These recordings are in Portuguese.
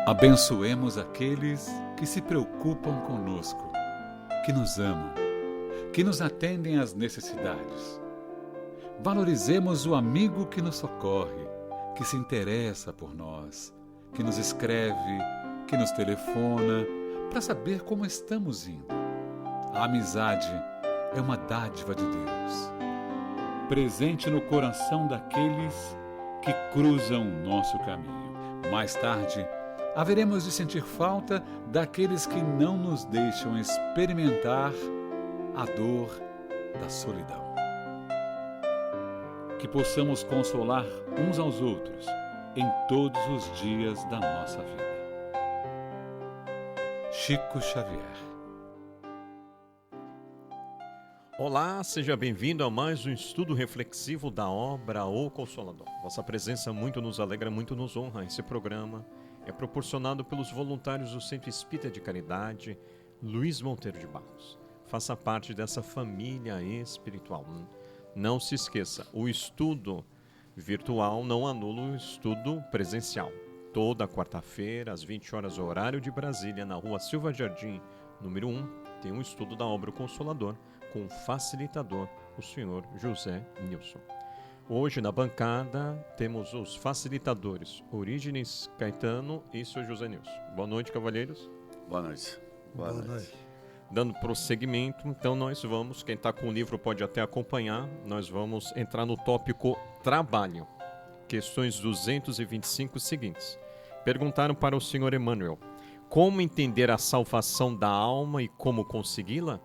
Abençoemos aqueles que se preocupam conosco, que nos amam, que nos atendem às necessidades. Valorizemos o amigo que nos socorre, que se interessa por nós, que nos escreve, que nos telefona, para saber como estamos indo. A amizade é uma dádiva de Deus, presente no coração daqueles que cruzam o nosso caminho. Mais tarde, haveremos de sentir falta daqueles que não nos deixam experimentar a dor da solidão. Que possamos consolar uns aos outros em todos os dias da nossa vida. Chico Xavier. Olá, seja bem-vindo a mais um estudo reflexivo da obra O Consolador. Vossa presença muito nos alegra, muito nos honra. Esse programa é proporcionado pelos voluntários do Centro Espírita de Caridade Luiz Monteiro de Barros. Faça parte dessa família espiritual. Não se esqueça, o estudo virtual não anula o estudo presencial. Toda quarta-feira, às 20 horas, horário de Brasília, na rua Silva Jardim, número 1, tem um estudo da obra O Consolador, com o facilitador, o senhor José Nilson. Hoje, na bancada, temos os facilitadores, Orígenes Caetano e o senhor José Nilson. Boa noite, cavalheiros. Boa noite. Boa noite. Dando prosseguimento, então nós vamos, quem está com o livro pode até acompanhar, nós vamos entrar no tópico trabalho. Questões 225 seguintes. Perguntaram para o senhor Emmanuel, como entender a salvação da alma e como consegui-la?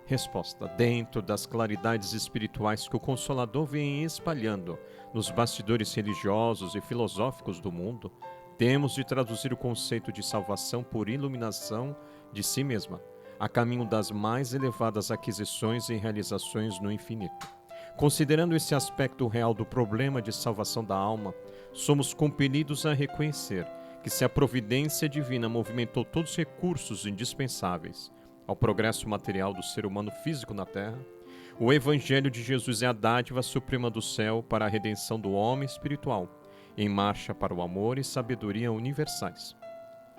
Resposta: dentro das claridades espirituais que o Consolador vem espalhando nos bastidores religiosos e filosóficos do mundo, temos de traduzir o conceito de salvação por iluminação de si mesma, a caminho das mais elevadas aquisições e realizações no infinito. Considerando esse aspecto real do problema de salvação da alma, somos compelidos a reconhecer que se a providência divina movimentou todos os recursos indispensáveis ao progresso material do ser humano físico na Terra, o Evangelho de Jesus é a dádiva suprema do céu para a redenção do homem espiritual, em marcha para o amor e sabedoria universais.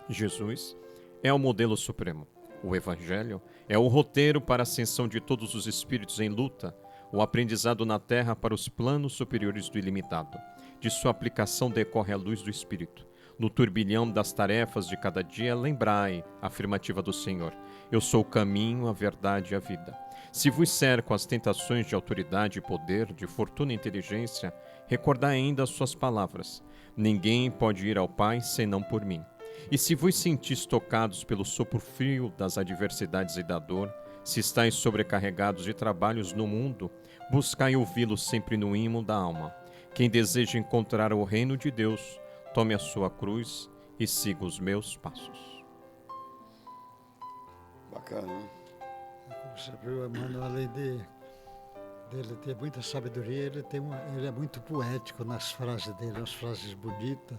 Jesus é o modelo supremo. O Evangelho é o roteiro para a ascensão de todos os espíritos em luta, o aprendizado na Terra para os planos superiores do ilimitado. De sua aplicação decorre a luz do Espírito. No turbilhão das tarefas de cada dia, lembrai a afirmativa do Senhor: eu sou o caminho, a verdade e a vida. Se vos cercam as tentações de autoridade e poder, de fortuna e inteligência, recordai ainda as suas palavras: ninguém pode ir ao Pai senão por mim. E se vos sentis tocados pelo sopro frio das adversidades e da dor, se estáis sobrecarregados de trabalhos no mundo, buscai ouvi-lo sempre no imo da alma. Quem deseja encontrar o reino de Deus, tome a sua cruz e siga os meus passos. Bacana, né? Como você viu, Emmanuel, além dele ter muita sabedoria, ele é muito poético nas frases dele, as frases bonitas,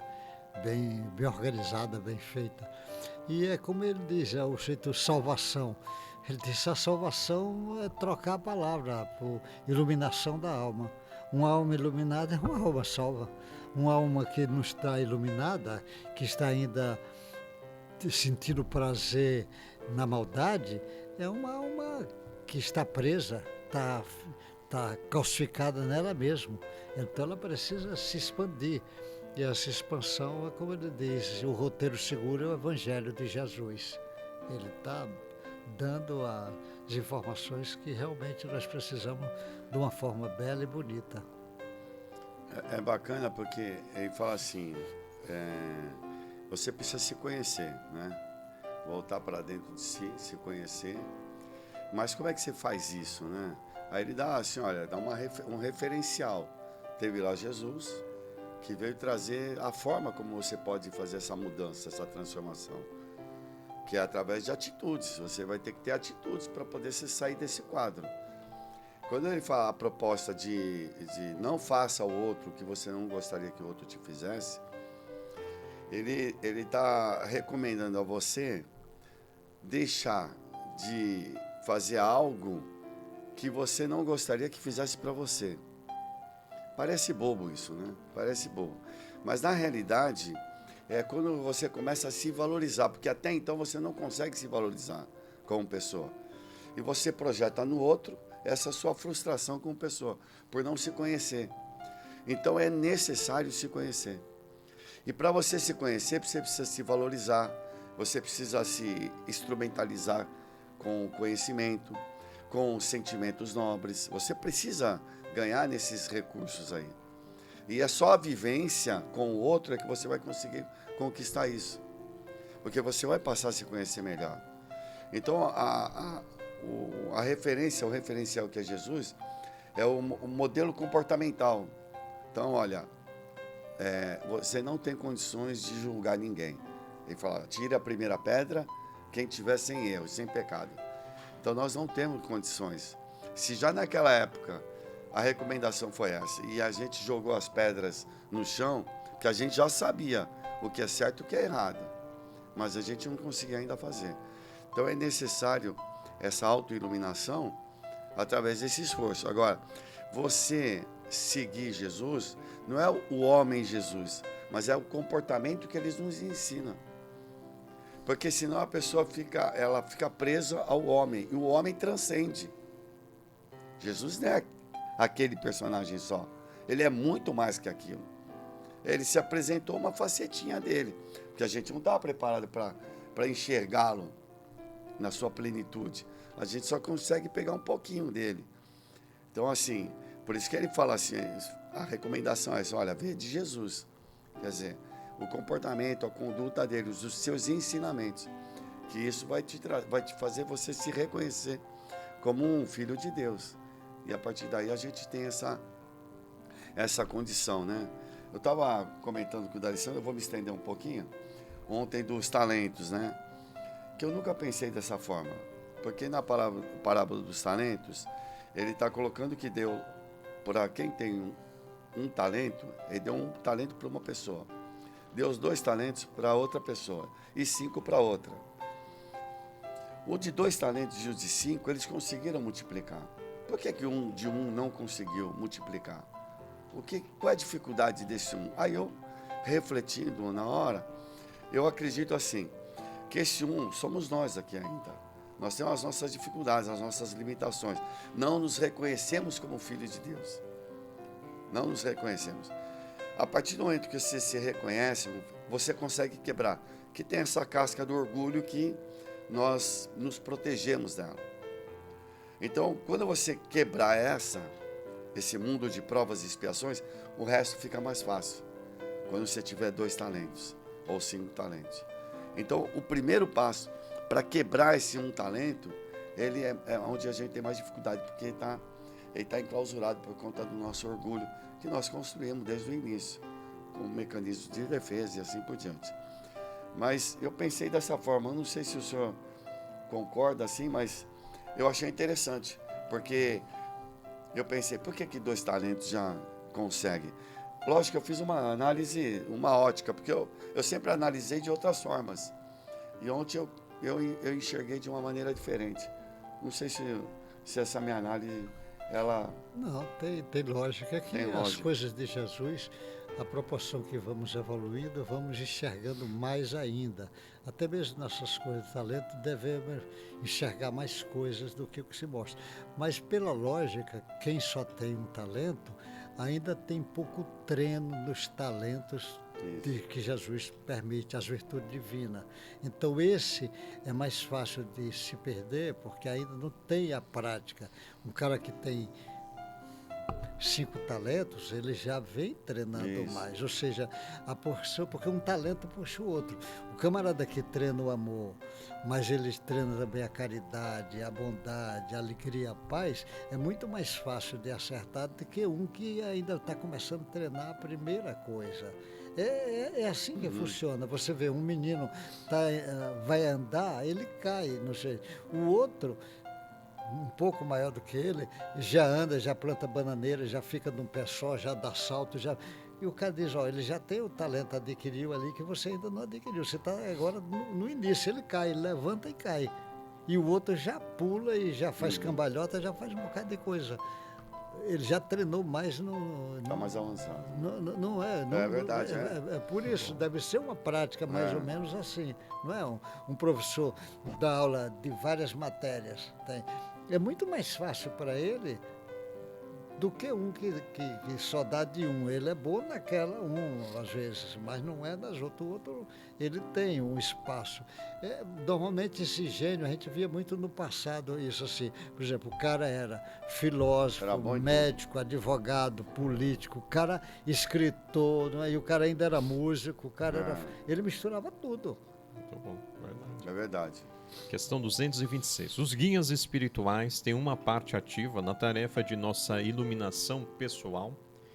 bem organizada, bem feita. E é como ele diz, é o jeito salvação. Ele diz, a salvação é trocar a palavra por iluminação da alma. Uma alma iluminada é uma alma salva. Uma alma que não está iluminada, que está ainda sentindo prazer na maldade, é uma alma que está presa, está calcificada nela mesma. Então ela precisa se expandir. E essa expansão é como ele diz, o roteiro seguro é o Evangelho de Jesus. Ele está dando as informações que realmente nós precisamos de uma forma bela e bonita. É bacana porque ele fala assim, você precisa se conhecer, né? Voltar para dentro de si, se conhecer. Mas como é que você faz isso, né? Aí ele dá assim, olha, dá um referencial. Teve lá Jesus, que veio trazer a forma como você pode fazer essa mudança, essa transformação. Que é através de atitudes. Você vai ter que ter atitudes para poder sair desse quadro. Quando ele fala a proposta de não faça ao outro o que você não gostaria que o outro te fizesse, ele está recomendando a você deixar de fazer algo que você não gostaria que fizesse para você. Parece bobo isso, né? Parece bobo. Mas na realidade é quando você começa a se valorizar, porque até então você não consegue se valorizar como pessoa. E você projeta no outro essa sua frustração como pessoa, por não se conhecer. Então é necessário se conhecer. E para você se conhecer, você precisa se valorizar, você precisa se instrumentalizar com conhecimento, com sentimentos nobres. Você precisa ganhar nesses recursos aí. E é só a vivência com o outro é que você vai conseguir conquistar isso. Porque você vai passar a se conhecer melhor. Então, a referência, o referencial que é Jesus, é o modelo comportamental. Então, olha, você não tem condições de julgar ninguém. Ele fala, tire a primeira pedra quem tiver sem erro, sem pecado. Então, nós não temos condições. Se já naquela época a recomendação foi essa, e a gente jogou as pedras no chão, que a gente já sabia o que é certo e o que é errado, mas a gente não conseguia ainda fazer. Então é necessário essa autoiluminação através desse esforço. Agora, você seguir Jesus não é o homem Jesus, mas é o comportamento que eles nos ensinam. Porque senão a pessoa fica presa ao homem, e o homem transcende. Jesus não é aquele personagem só. Ele é muito mais que aquilo. Ele se apresentou uma facetinha dele, que a gente não estava preparado para enxergá-lo na sua plenitude. A gente só consegue pegar um pouquinho dele. Então, assim, por isso que ele fala assim, a recomendação é essa, olha, vê de Jesus. Quer dizer, o comportamento, a conduta dele, os seus ensinamentos, que isso vai te fazer você se reconhecer como um filho de Deus. E a partir daí a gente tem essa condição, né? Eu estava comentando com o D'Alessandro, eu vou me estender um pouquinho, ontem dos talentos, né? Que eu nunca pensei dessa forma. Porque na parábola dos talentos, ele está colocando que deu, para quem tem um talento, ele deu um talento para uma pessoa. Deu os 2 talentos para outra pessoa e 5 para outra. O de 2 talentos e o de 5, eles conseguiram multiplicar. Por que um de um não conseguiu multiplicar? Qual é a dificuldade desse um? Aí eu, refletindo na hora, eu acredito assim, que esse um somos nós aqui ainda. Nós temos as nossas dificuldades, as nossas limitações. Não nos reconhecemos como filhos de Deus. Não nos reconhecemos. A partir do momento que você se reconhece, você consegue quebrar. Que tem essa casca do orgulho que nós nos protegemos dela. Então, quando você quebrar esse mundo de provas e expiações, o resto fica mais fácil. Quando você tiver 2 talentos ou 5 talentos. Então, o primeiro passo para quebrar esse um talento, ele é onde a gente tem mais dificuldade, porque ele está enclausurado por conta do nosso orgulho, que nós construímos desde o início, com mecanismos de defesa e assim por diante. Mas eu pensei dessa forma, eu não sei se o senhor concorda assim, mas eu achei interessante, porque eu pensei, por que 2 talentos já conseguem? Lógico que eu fiz uma análise, uma ótica, porque eu sempre analisei de outras formas. E ontem eu enxerguei de uma maneira diferente. Não sei se essa minha análise, ela... Não, tem lógica que Tem as lógica. coisas de Jesus, à proporção que vamos evoluindo, vamos enxergando mais ainda. Até mesmo nessas coisas de talento, devemos enxergar mais coisas do que o que se mostra. Mas, pela lógica, quem só tem um talento, ainda tem pouco treino nos talentos que Jesus permite, as virtudes divinas. Então, esse é mais fácil de se perder, porque ainda não tem a prática. Um cara que tem 5 talentos, ele já vem treinando mais, ou seja, a porção, porque um talento puxa o outro. O camarada que treina o amor, mas ele treina também a caridade, a bondade, a alegria, a paz, é muito mais fácil de acertar do que um que ainda está começando a treinar a primeira coisa. É assim que funciona. Você vê um menino vai andar, ele cai, não sei. O outro, um pouco maior do que ele, já anda, já planta bananeira, já fica de um pé só, já dá salto, já... E o cara diz, ele já tem o talento, adquiriu ali, que você ainda não adquiriu. Você está agora no início, ele cai, ele levanta e cai. E o outro já pula e já faz cambalhota, já faz um bocado de coisa. ele já treinou mais no... Está mais avançado. Não é. É verdade, é por isso, deve ser uma prática mais ou menos assim. Não é um professor dá aula de várias matérias. É muito mais fácil para ele do que um que só dá de um. Ele é bom naquela às vezes, mas não é das outras. O outro, ele tem um espaço. Normalmente esse gênio, a gente via muito no passado isso assim. Por exemplo, o cara era filósofo, médico, advogado, político, o cara escritor, não é? E o cara ainda era músico, ele misturava tudo. Muito bom, verdade. É verdade. Questão 226. Os guias espirituais têm uma parte ativa na tarefa de nossa iluminação pessoal?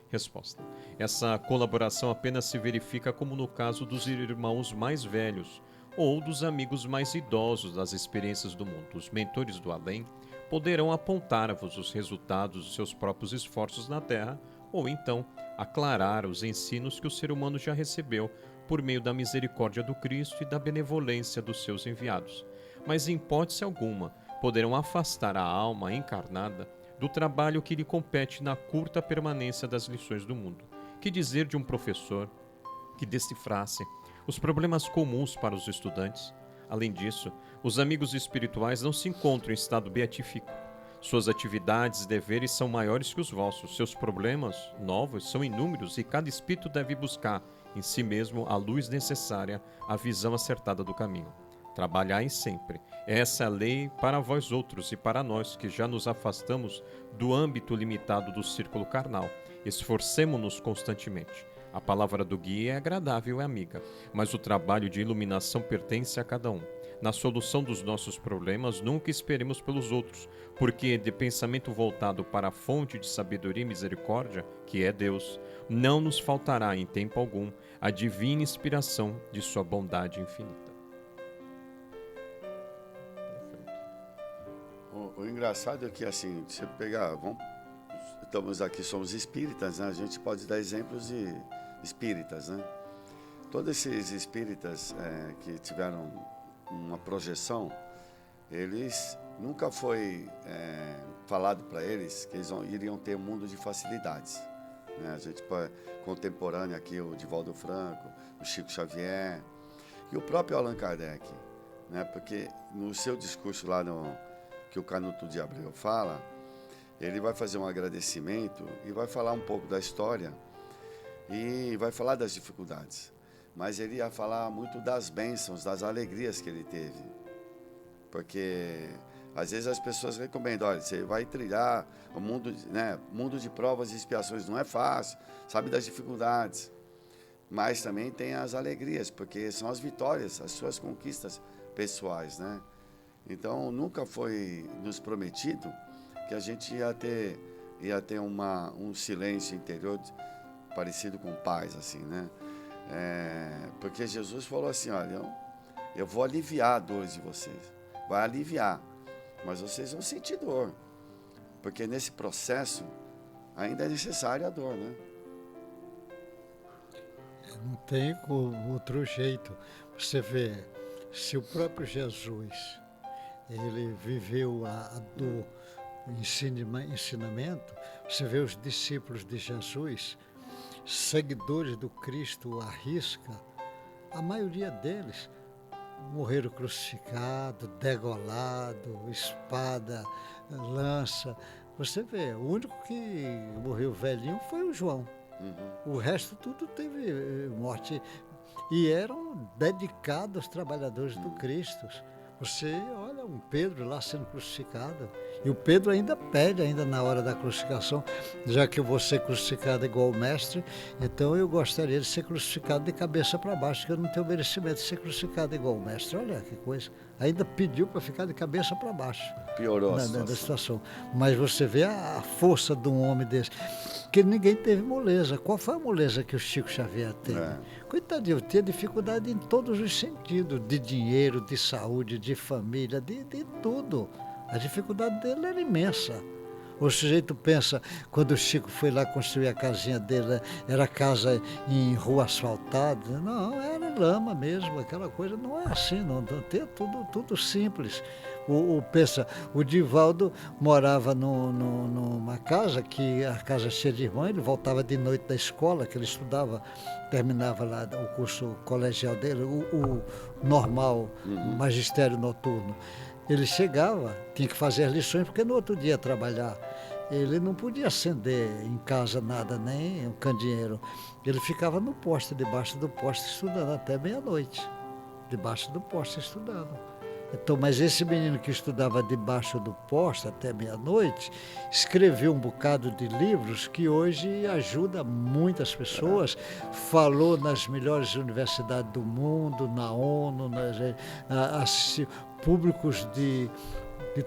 Resposta. Essa colaboração apenas se verifica como no caso dos irmãos mais velhos ou dos amigos mais idosos das experiências do mundo. Os mentores do além poderão apontar-vos os resultados dos seus próprios esforços na Terra ou então aclarar os ensinos que o ser humano já recebeu por meio da misericórdia do Cristo e da benevolência dos seus enviados. Mas em hipótese alguma poderão afastar a alma encarnada do trabalho que lhe compete na curta permanência das lições do mundo. Que dizer de um professor que decifrasse os problemas comuns para os estudantes? Além disso, os amigos espirituais não se encontram em estado beatífico. Suas atividades e deveres são maiores que os vossos. Seus problemas novos são inúmeros e cada espírito deve buscar em si mesmo a luz necessária, a visão acertada do caminho. Trabalhai sempre. Essa é a lei para vós outros e para nós que já nos afastamos do âmbito limitado do círculo carnal. Esforcemo-nos constantemente. A palavra do guia é agradável e amiga, mas o trabalho de iluminação pertence a cada um. Na solução dos nossos problemas, nunca esperemos pelos outros, porque de pensamento voltado para a fonte de sabedoria e misericórdia, que é Deus, não nos faltará em tempo algum a divina inspiração de sua bondade infinita. O engraçado é que, assim, você pegar, estamos aqui, somos espíritas, né? A gente pode dar exemplos de espíritas, né? Todos esses espíritas que tiveram uma projeção, eles nunca foi falado para eles que eles iriam ter um mundo de facilidades, né? A gente contemporâneo aqui, o Divaldo Franco, o Chico Xavier e o próprio Allan Kardec, né? Porque no seu discurso lá que o Canuto de Abreu fala, ele vai fazer um agradecimento e vai falar um pouco da história e vai falar das dificuldades. Mas ele ia falar muito das bênçãos, das alegrias que ele teve. Porque às vezes as pessoas recomendam, olha, você vai trilhar o mundo, né, mundo de provas e expiações, não é fácil, sabe das dificuldades. Mas também tem as alegrias, porque são as vitórias, as suas conquistas pessoais, né? Então, nunca foi nos prometido que a gente ia ter um silêncio interior parecido com paz, assim, né? Porque Jesus falou assim, olha, eu vou aliviar a dor de vocês, vai aliviar, mas vocês vão sentir dor, porque nesse processo ainda é necessária a dor, né? Não tem outro jeito. Você vê, se o próprio Jesus ele viveu a dor, o ensinamento, você vê os discípulos de Jesus, seguidores do Cristo à risca, a maioria deles morreram crucificados, degolados, espada, lança. Você vê, o único que morreu velhinho foi o João. O resto tudo teve morte. E eram dedicados aos trabalhadores do Cristo. Você olha um Pedro lá sendo crucificado, e o Pedro ainda pede, ainda na hora da crucificação, já que eu vou ser crucificado igual o mestre, então eu gostaria de ser crucificado de cabeça para baixo, que eu não tenho merecimento de ser crucificado igual o mestre. Olha que coisa, ainda pediu para ficar de cabeça para baixo. Piorou a situação. Mas você vê a força de um homem desse, que ninguém teve moleza. Qual foi a moleza que o Chico Xavier teve? Coitadinho, tinha dificuldade em todos os sentidos, de dinheiro, de saúde, de família, de tudo. A dificuldade dele era imensa. O sujeito pensa, quando o Chico foi lá construir a casinha dele, era casa em rua asfaltada. Não, era lama mesmo, aquela coisa. Não é assim, não tem tudo simples. Pensa, o Divaldo morava numa casa, que a casa cheia de irmãos, ele voltava de noite da escola, que ele estudava, terminava lá o curso colegial dele, o normal, magistério noturno. Ele chegava, tinha que fazer as lições, porque no outro dia ia trabalhar. Ele não podia acender em casa nada, nem um candeeiro. Ele ficava no poste, debaixo do poste, estudando até meia-noite. Debaixo do poste, estudando. Então, mas esse menino que estudava debaixo do poste até meia-noite, escreveu um bocado de livros que hoje ajuda muitas pessoas. Falou nas melhores universidades do mundo, na ONU, públicos de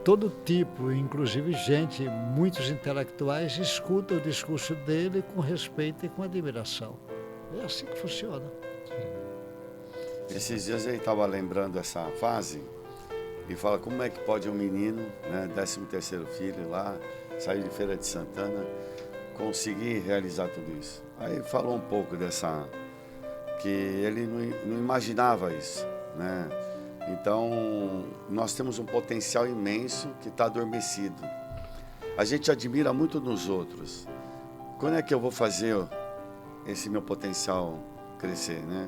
todo tipo, inclusive muitos intelectuais escutam o discurso dele com respeito e com admiração. É assim que funciona. Esses dias ele estava lembrando essa fase e fala como é que pode um menino, né, 13º filho lá, sair de Feira de Santana, conseguir realizar tudo isso. Aí falou um pouco que ele não imaginava isso, né? Então, nós temos um potencial imenso que está adormecido. A gente admira muito nos outros. Quando é que eu vou fazer esse meu potencial crescer, né?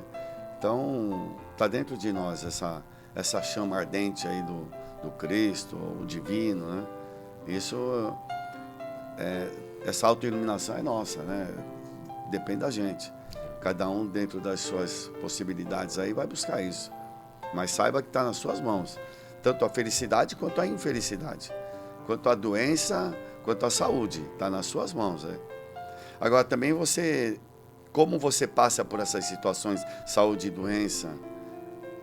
Então, está dentro de nós essa chama ardente aí do Cristo, o divino, né? Essa autoiluminação é nossa, né? Depende da gente. Cada um dentro das suas possibilidades aí vai buscar isso. Mas saiba que está nas suas mãos, tanto a felicidade quanto a infelicidade, quanto a doença, quanto a saúde, está nas suas mãos. Né? Agora também como você passa por essas situações, saúde e doença,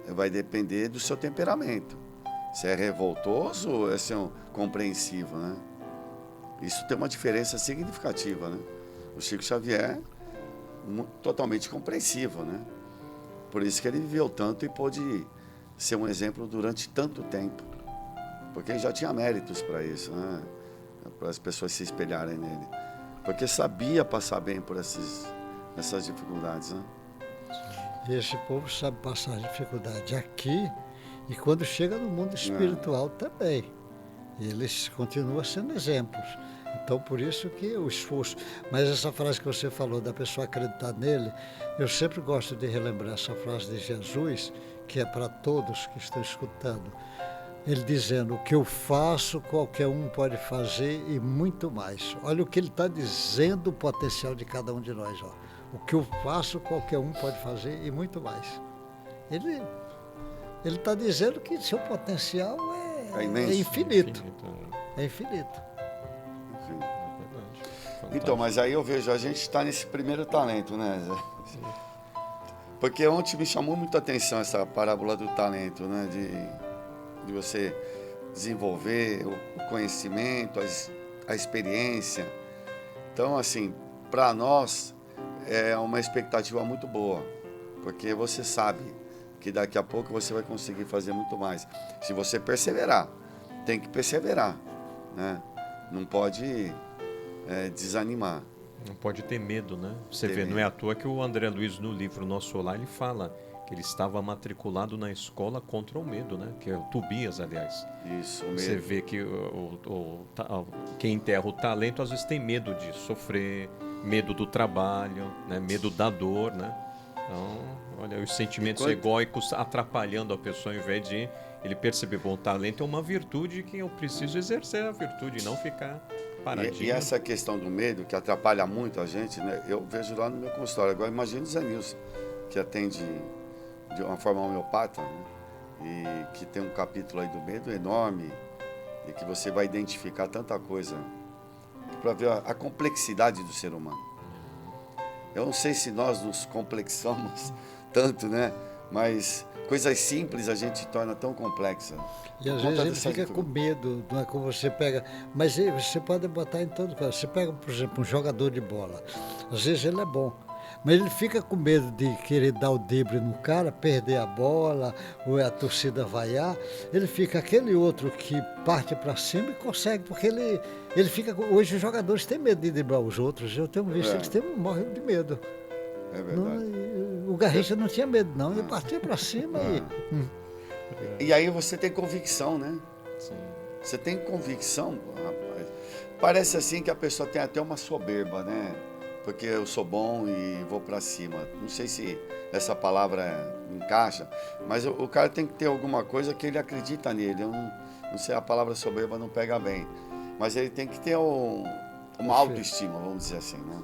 vai depender do seu temperamento. Se é revoltoso ou se é compreensivo, né? Isso tem uma diferença significativa, né? O Chico Xavier, totalmente compreensivo, né? Por isso que ele viveu tanto e pôde ser um exemplo durante tanto tempo. Porque ele já tinha méritos para isso, né? Para as pessoas se espelharem nele. Porque sabia passar bem por essas dificuldades, né? E esse povo sabe passar dificuldade aqui e quando chega no mundo espiritual também. Eles continuam sendo exemplos. Então, por isso que o esforço. Mas essa frase que você falou, da pessoa acreditar nele, eu sempre gosto de relembrar essa frase de Jesus, que é para todos que estão escutando. Ele dizendo, o que eu faço, qualquer um pode fazer e muito mais. Olha o que ele está dizendo, o potencial de cada um de nós. Ó. O que eu faço, qualquer um pode fazer e muito mais. Ele está dizendo que seu potencial é infinito. É infinito. Então, mas aí eu vejo, a gente está nesse primeiro talento, né, Zé? Porque ontem me chamou muito a atenção essa parábola do talento, né? De você desenvolver o conhecimento, a experiência. Então, assim, para nós é uma expectativa muito boa, porque você sabe que daqui a pouco você vai conseguir fazer muito mais. Se você perseverar, tem que perseverar, né? Não pode desanimar. Não pode ter medo, né? Você vê, não é à toa que o André Luiz, no livro Nosso Lar, ele fala que ele estava matriculado na escola contra o medo, né? Que é o Tobias, aliás. Isso, o medo. Você vê que quem enterra o talento às vezes tem medo de sofrer, medo do trabalho, né? Medo da dor, né? Então, olha, os sentimentos egóicos atrapalhando a pessoa, ao invés de ele perceber, bom, o talento é uma virtude que eu preciso exercer a virtude e não ficar paradinho. E essa questão do medo, que atrapalha muito a gente, né? Eu vejo lá no meu consultório. Agora, imagine o Zé Nilson, que atende de uma forma homeopata, né? E que tem um capítulo aí do medo enorme, e que você vai identificar tanta coisa, para ver a complexidade do ser humano. Eu não sei se nós nos complexamos tanto, né? Mas coisas simples a gente torna tão complexa. E às vezes ele fica com medo, não é como você pega. Mas você pode botar em todo caso. Você pega, por exemplo, um jogador de bola. Às vezes ele é bom, mas ele fica com medo de querer dar o drible no cara, perder a bola, ou a torcida vaiar. Ele fica aquele outro que parte para cima e consegue, porque ele fica. Hoje os jogadores têm medo de driblar os outros. Eu tenho visto eles morrem de medo. É verdade. O Garrincha não tinha medo, não. Ele partia para cima E aí você tem convicção, né? Sim. Você tem convicção, rapaz. Parece assim que a pessoa tem até uma soberba, né? Porque eu sou bom e vou para cima. Não sei se essa palavra encaixa, mas o cara tem que ter alguma coisa que ele acredita nele. Eu não sei, a palavra soberba não pega bem. Mas ele tem que ter uma autoestima, vamos dizer assim, né?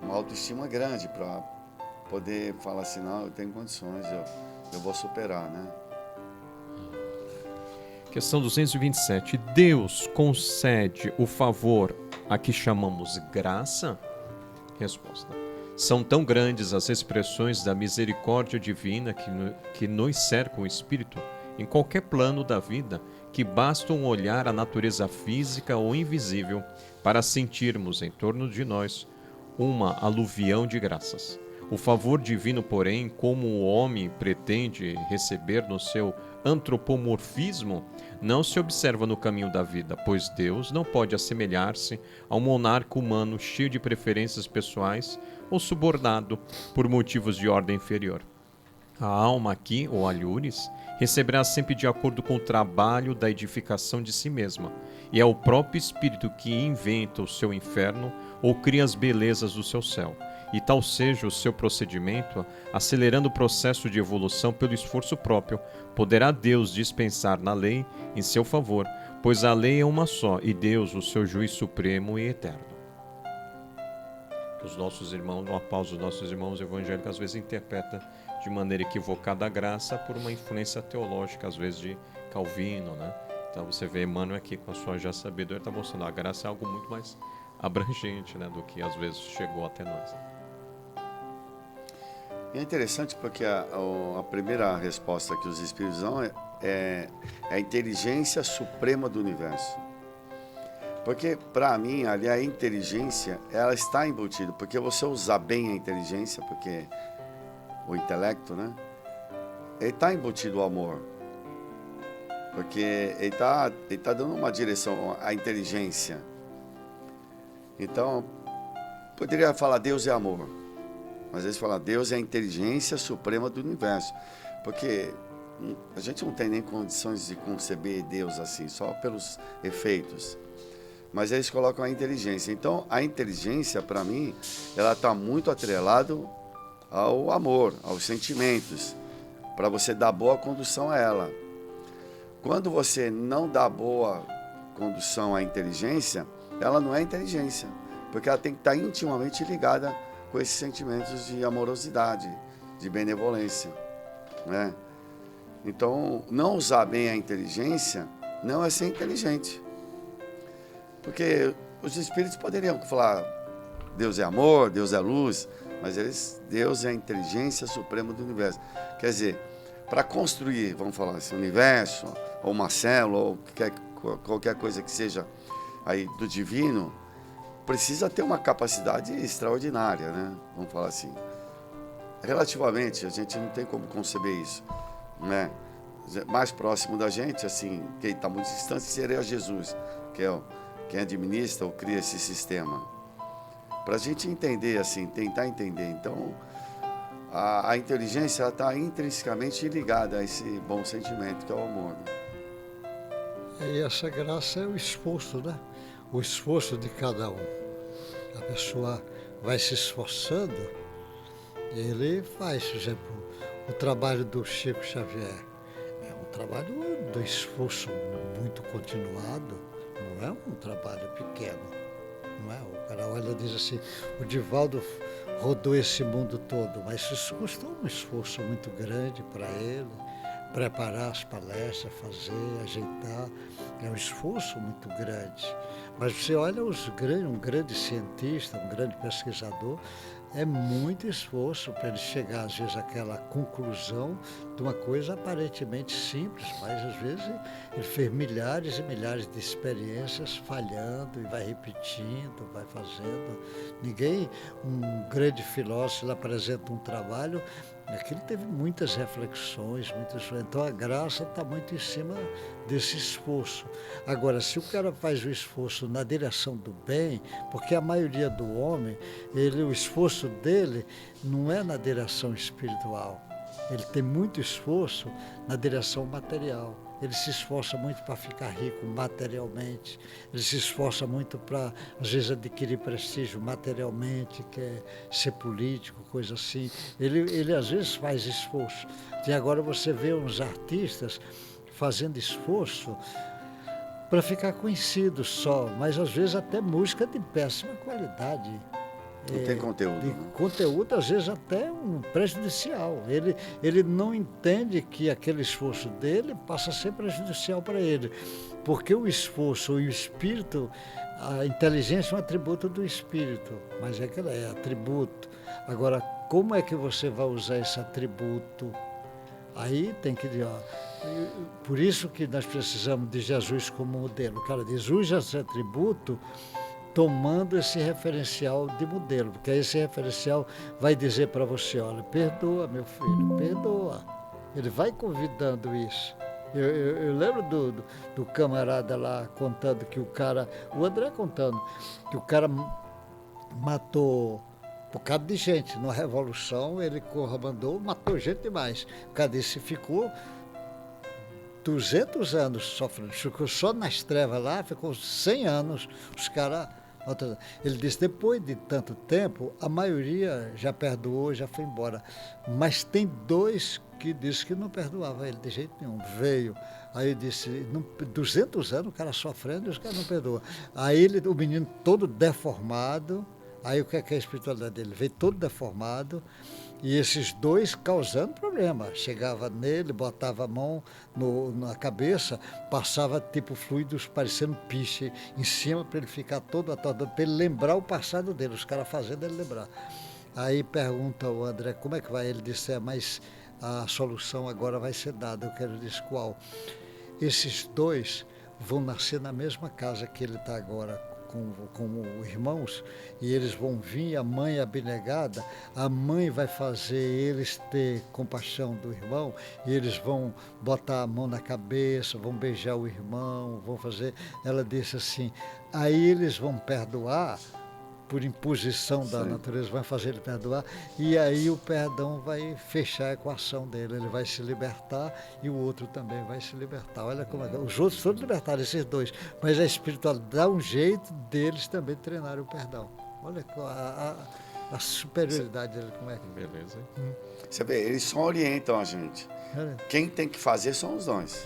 Uma autoestima grande para poder falar assim, não, eu tenho condições, eu vou superar, né? Questão 227. Deus concede o favor a que chamamos graça? Resposta. São tão grandes as expressões da misericórdia divina que nos cercam o espírito em qualquer plano da vida, que basta um olhar à natureza física ou invisível para sentirmos em torno de nós uma aluvião de graças. O favor divino, porém, como o homem pretende receber no seu antropomorfismo, não se observa no caminho da vida, pois Deus não pode assemelhar-se a um monarca humano cheio de preferências pessoais ou subornado por motivos de ordem inferior. A alma aqui, ou alhures, receberá sempre de acordo com o trabalho da edificação de si mesma, e é o próprio espírito que inventa o seu inferno ou cria as belezas do seu céu, e tal seja o seu procedimento, acelerando o processo de evolução pelo esforço próprio, poderá Deus dispensar na lei em seu favor, pois a lei é uma só, e Deus o seu juiz supremo e eterno. Os nossos irmãos, no apauso, os nossos irmãos evangélicos às vezes interpretam de maneira equivocada a graça por uma influência teológica, às vezes de Calvino, né? Então você vê Emmanuel aqui com a sua já sabedoria, está mostrando a graça é algo muito mais abrangente, né, do que às vezes chegou até nós. E é interessante porque a primeira resposta que os Espíritos dão é a inteligência suprema do universo. Porque, para mim, ali a inteligência, ela está embutida. Porque você usar bem a inteligência, porque o intelecto, né? Ele está embutido o amor. Porque ele tá dando uma direção à inteligência. Então, poderia falar Deus é amor. Mas eles falam Deus é a inteligência suprema do universo. Porque a gente não tem nem condições de conceber Deus assim, só pelos efeitos. Mas eles colocam a inteligência. Então, a inteligência, para mim, ela está muito atrelada ao amor, aos sentimentos, para você dar boa condução a ela. Quando você não dá boa condução à inteligência, ela não é inteligência, porque ela tem que estar intimamente ligada com esses sentimentos de amorosidade, de benevolência, né? Então, não usar bem a inteligência não é ser inteligente. Porque os espíritos poderiam falar Deus é amor, Deus é luz, mas Deus é a inteligência suprema do universo. Quer dizer, para construir, vamos falar assim, o universo, ou uma célula, ou qualquer coisa que seja aí do divino, precisa ter uma capacidade extraordinária, né? Vamos falar assim. Relativamente, a gente não tem como conceber isso, né? Mais próximo da gente, assim, quem está muito distante, seria Jesus, que é quem administra ou cria esse sistema. Para a gente entender, assim, tentar entender. Então, a inteligência está intrinsecamente ligada a esse bom sentimento que é o amor. E essa graça é o esforço, né? O esforço de cada um. A pessoa vai se esforçando, ele faz, por exemplo, o trabalho do Chico Xavier. É um trabalho do esforço muito continuado, não é um trabalho pequeno. Não é? O cara olha e diz assim, o Divaldo rodou esse mundo todo, mas isso custou um esforço muito grande para ele, preparar as palestras, fazer, ajeitar, é um esforço muito grande. Mas você olha um grande cientista, um grande pesquisador, é muito esforço para ele chegar, às vezes, àquela conclusão de uma coisa aparentemente simples, mas às vezes ele fez milhares e milhares de experiências falhando e vai repetindo, vai fazendo. Um grande filósofo, ele apresenta um trabalho, aquilo teve muitas reflexões, então a graça está muito em cima desse esforço. Agora, se o cara faz o esforço na direção do bem, porque a maioria do homem, o esforço dele não é na direção espiritual, ele tem muito esforço na direção material. ele se esforça muito para ficar rico materialmente, ele se esforça muito para, às vezes, adquirir prestígio materialmente, quer ser político, coisa assim. Ele às vezes faz esforço. E agora você vê uns artistas fazendo esforço para ficar conhecido só, mas às vezes até música de péssima qualidade. Não tem conteúdo. De conteúdo, às vezes, até um prejudicial. Ele não entende que aquele esforço dele passa a ser prejudicial para ele. Porque o esforço e o espírito, a inteligência é um atributo do espírito, mas é que ela é atributo. Agora, como é que você vai usar esse atributo? Aí tem que dizer, por isso que nós precisamos de Jesus como modelo. O cara diz, use esse atributo tomando esse referencial de modelo, porque esse referencial vai dizer para você, olha, perdoa meu filho, perdoa. Ele vai convidando isso. Eu lembro do camarada lá contando que o André contando, que o cara matou um bocado de gente. Na Revolução ele mandou, matou gente demais. O cara disse, ficou 200 anos sofrendo, ficou só nas trevas lá, ficou 100 anos, os caras... Ele disse, depois de tanto tempo, a maioria já perdoou, já foi embora. Mas tem 2 que disse que não perdoava ele de jeito nenhum. Veio, aí eu disse, 200 anos o cara sofrendo e os caras não perdoam. Aí o menino todo deformado, aí o que é a espiritualidade dele? Veio todo deformado, e esses 2 causando problema. Chegava nele, botava a mão na cabeça, passava tipo fluidos parecendo piche em cima para ele ficar todo atordoado, para ele lembrar o passado dele, os caras fazendo ele lembrar. Aí pergunta o André, como é que vai? Ele disse, mas a solução agora vai ser dada. Eu quero dizer qual. Esses 2 vão nascer na mesma casa que ele está agora, como irmãos, e eles vão vir, a mãe abnegada, a mãe vai fazer eles ter compaixão do irmão, e eles vão botar a mão na cabeça, vão beijar o irmão, vão fazer... Ela disse assim, aí eles vão perdoar, por imposição da natureza, vai fazer ele perdoar, e aí o perdão vai fechar a equação dele, ele vai se libertar e o outro também vai se libertar. Olha como é que os outros todos libertaram, esses 2, mas a espiritualidade dá um jeito deles também treinarem o perdão. Olha a superioridade dele, como é que... Beleza. Você vê, eles só orientam a gente. Quem tem que fazer são os dons.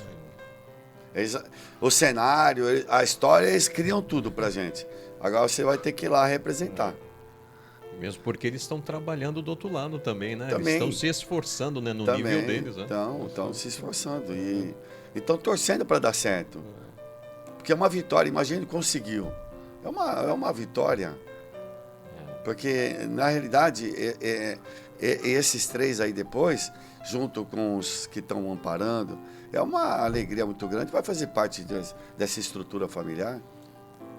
O cenário, a história, eles criam tudo pra gente. Agora você vai ter que ir lá representar. Mesmo porque eles estão trabalhando do outro lado também, né? Também. Eles estão se esforçando, né, no Também, nível deles, né? Estão se esforçando e estão torcendo para dar certo. Porque é uma vitória, imagine conseguiu. É uma vitória. Porque, na realidade, esses 3 aí depois, junto com os que estão amparando, é uma alegria muito grande, vai fazer parte dessa estrutura familiar,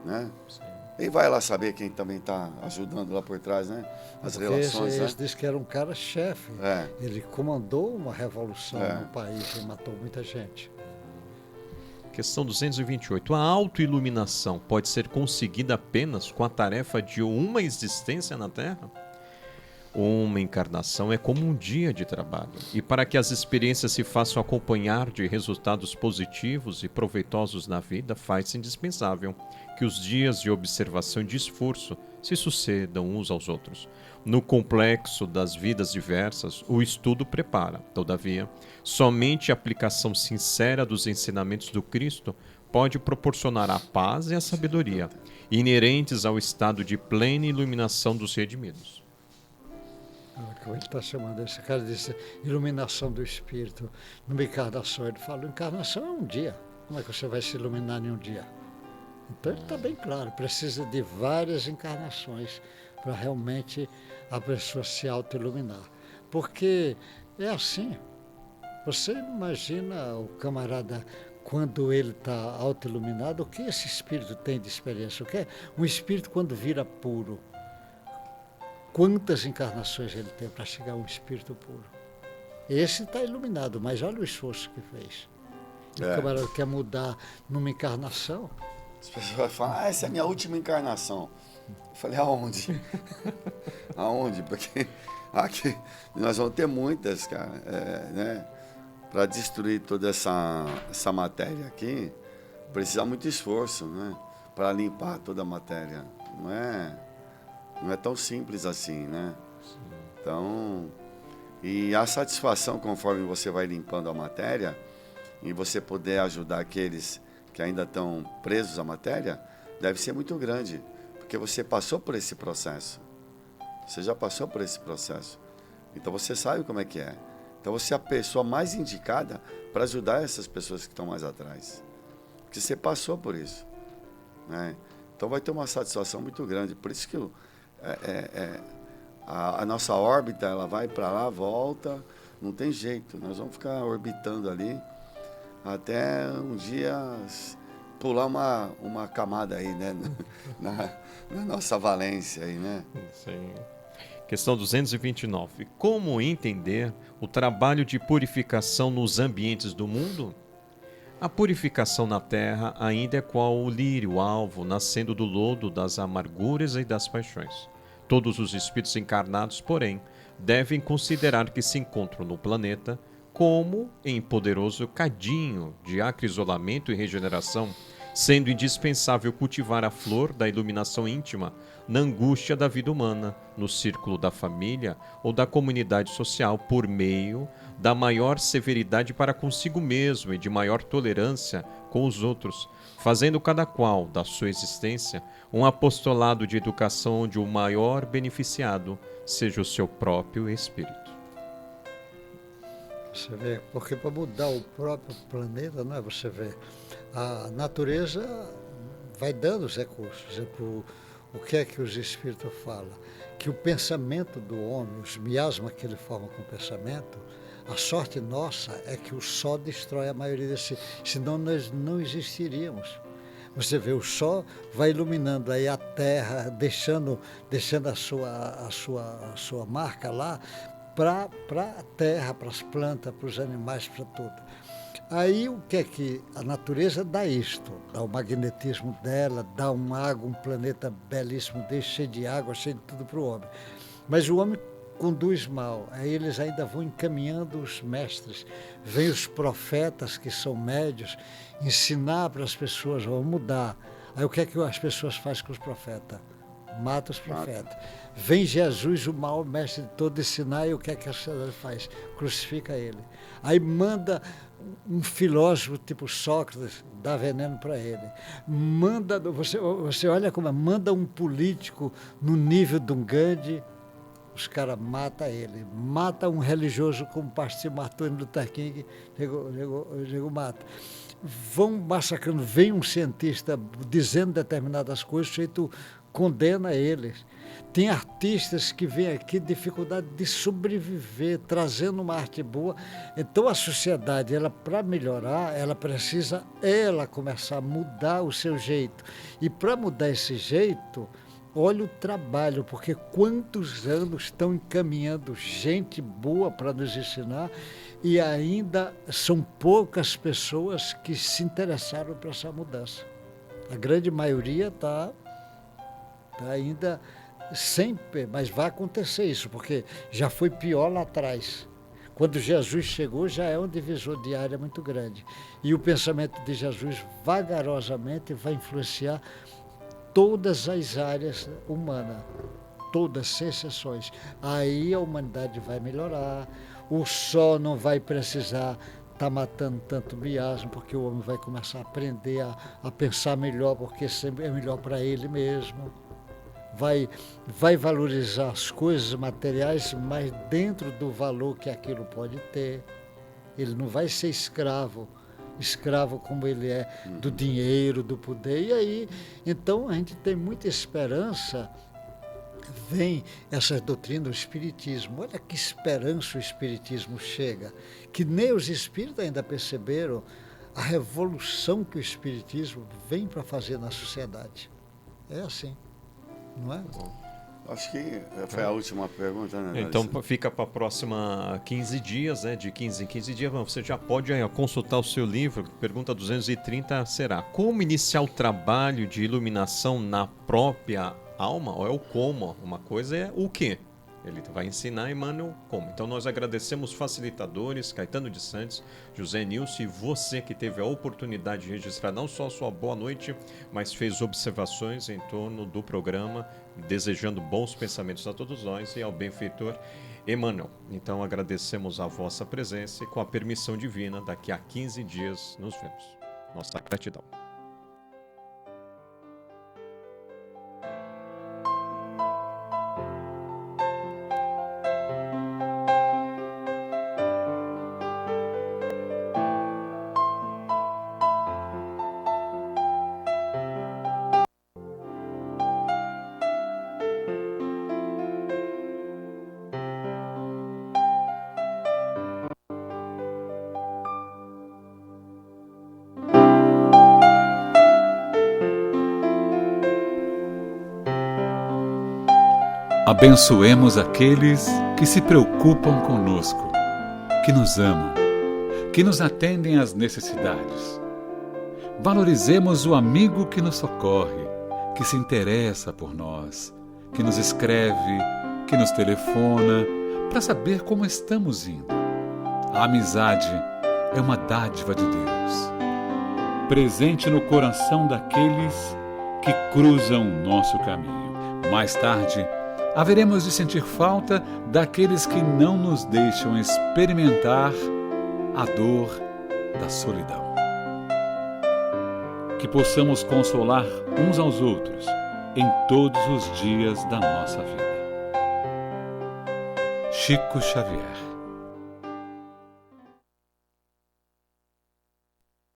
né? Sim. E vai lá saber quem também está ajudando lá por trás, né? As relações, esse né? disse que era um cara chefe. Ele comandou uma revolução no país e matou muita gente. Questão 228. A autoiluminação pode ser conseguida apenas com a tarefa de uma existência na Terra? Uma encarnação é como um dia de trabalho. E para que as experiências se façam acompanhar de resultados positivos e proveitosos na vida, faz-se indispensável que os dias de observação e de esforço se sucedam uns aos outros. No complexo das vidas diversas, o estudo prepara. Todavia, somente a aplicação sincera dos ensinamentos do Cristo pode proporcionar a paz e a sabedoria, inerentes ao estado de plena iluminação dos redimidos. Ele está chamando, esse cara disse iluminação do espírito. Numa encarnação, ele fala, encarnação é um dia. Como é que você vai se iluminar em um dia? Então ele está bem claro, precisa de várias encarnações para realmente a pessoa se auto-iluminar. Porque é assim, você imagina o camarada quando ele está auto-iluminado, o que esse espírito tem de experiência? O que é um espírito quando vira puro? Quantas encarnações ele tem para chegar a um espírito puro? Esse está iluminado, mas olha o esforço que fez. E o camarada quer mudar numa encarnação. As pessoas falam, essa é a minha última encarnação. Eu falei, aonde? Aonde? Porque aqui nós vamos ter muitas, cara, né? para destruir toda essa matéria aqui, precisa muito esforço, né? Para limpar toda a matéria. Não é tão simples assim, né? Então, e a satisfação conforme você vai limpando a matéria e você poder ajudar aqueles que ainda estão presos à matéria, deve ser muito grande, porque você passou por esse processo. Você já passou por esse processo. Então você sabe como é que é. Então você é a pessoa mais indicada para ajudar essas pessoas que estão mais atrás. Porque você passou por isso, né? Então vai ter uma satisfação muito grande. Por isso que a nossa órbita, ela vai para lá, volta, não tem jeito. Nós vamos ficar orbitando ali até um dia pular uma camada aí, né? na nossa valência aí, né? Sim. Questão 229. Como entender o trabalho de purificação nos ambientes do mundo? A purificação na terra ainda é qual o lírio alvo, nascendo do lodo das amarguras e das paixões. Todos os espíritos encarnados, porém, devem considerar que se encontram no planeta como em poderoso cadinho de acrisolamento e regeneração, sendo indispensável cultivar a flor da iluminação íntima na angústia da vida humana, no círculo da família ou da comunidade social, por meio da maior severidade para consigo mesmo e de maior tolerância com os outros, fazendo cada qual da sua existência um apostolado de educação onde o maior beneficiado seja o seu próprio espírito. Você vê, porque para mudar o próprio planeta, né, você vê, a natureza vai dando os recursos. O que é que os espíritos falam? Que o pensamento do homem, os miasmas que ele forma com o pensamento, a sorte nossa é que o sol destrói a maioria desses, senão nós não existiríamos. Você vê, o sol vai iluminando aí a terra, deixando a sua marca lá, para a terra, para as plantas, para os animais, para tudo. Aí o que é que a natureza dá isto? Dá o magnetismo dela, dá um planeta belíssimo desse, cheio de água, cheio de tudo para o homem. Mas o homem conduz mal, aí eles ainda vão encaminhando os mestres. Vêm os profetas, que são médios, ensinar para as pessoas, vão mudar. Aí o que é que as pessoas fazem com os profetas? Mata os profetas. Vem Jesus, o maior mestre de todo, ensinar, e o que é que a sociedade faz? Crucifica ele. Aí manda um filósofo tipo Sócrates, dá veneno para ele. Manda, você olha como manda um político no nível de um Gandhi, os caras matam ele. Mata um religioso como o pastor Martin Luther King, nego mata. Vão massacrando, vem um cientista dizendo determinadas coisas, o sujeito condena eles. Tem artistas que vêm aqui, dificuldade de sobreviver, trazendo uma arte boa. Então a sociedade, ela para melhorar, ela precisa começar a mudar o seu jeito. E para mudar esse jeito, olha o trabalho, porque quantos anos estão encaminhando gente boa para nos ensinar e ainda são poucas pessoas que se interessaram por essa mudança. A grande maioria está ainda sempre, mas vai acontecer isso, porque já foi pior lá atrás. Quando Jesus chegou, já é um divisor de área muito grande. E o pensamento de Jesus, vagarosamente, vai influenciar todas as áreas humanas, todas, sem exceções. Aí a humanidade vai melhorar, o sol não vai precisar estar matando tanto miasma, porque o homem vai começar a aprender a pensar melhor, porque sempre é melhor para ele mesmo. Vai valorizar as coisas materiais, mas dentro do valor que aquilo pode ter. Ele não vai ser escravo como ele é, do dinheiro, do poder. E aí, então, a gente tem muita esperança. Vem essas doutrinas do Espiritismo. Olha que esperança o Espiritismo chega, que nem os Espíritos ainda perceberam a revolução que o Espiritismo vem para fazer na sociedade. É assim, não é? Acho que foi a última pergunta, né? Então fica para a próxima 15 dias, né? De 15 em 15 dias. Você já pode consultar o seu livro. Pergunta 230 será: como iniciar o trabalho de iluminação na própria alma? Ou é o como? Uma coisa é o que? Ele vai ensinar Emmanuel como. Então nós agradecemos facilitadores, Caetano de Santos, José Nilson e você que teve a oportunidade de registrar não só a sua boa noite, mas fez observações em torno do programa, desejando bons pensamentos a todos nós e ao benfeitor Emmanuel. Então agradecemos a vossa presença e com a permissão divina, daqui a 15 dias nos vemos. Nossa gratidão. Abençoemos aqueles que se preocupam conosco, que nos amam, que nos atendem às necessidades. Valorizemos o amigo que nos socorre, que se interessa por nós, que nos escreve, que nos telefona, para saber como estamos indo. A amizade é uma dádiva de Deus, presente no coração daqueles que cruzam o nosso caminho. Mais tarde, haveremos de sentir falta daqueles que não nos deixam experimentar a dor da solidão. Que possamos consolar uns aos outros em todos os dias da nossa vida. Chico Xavier.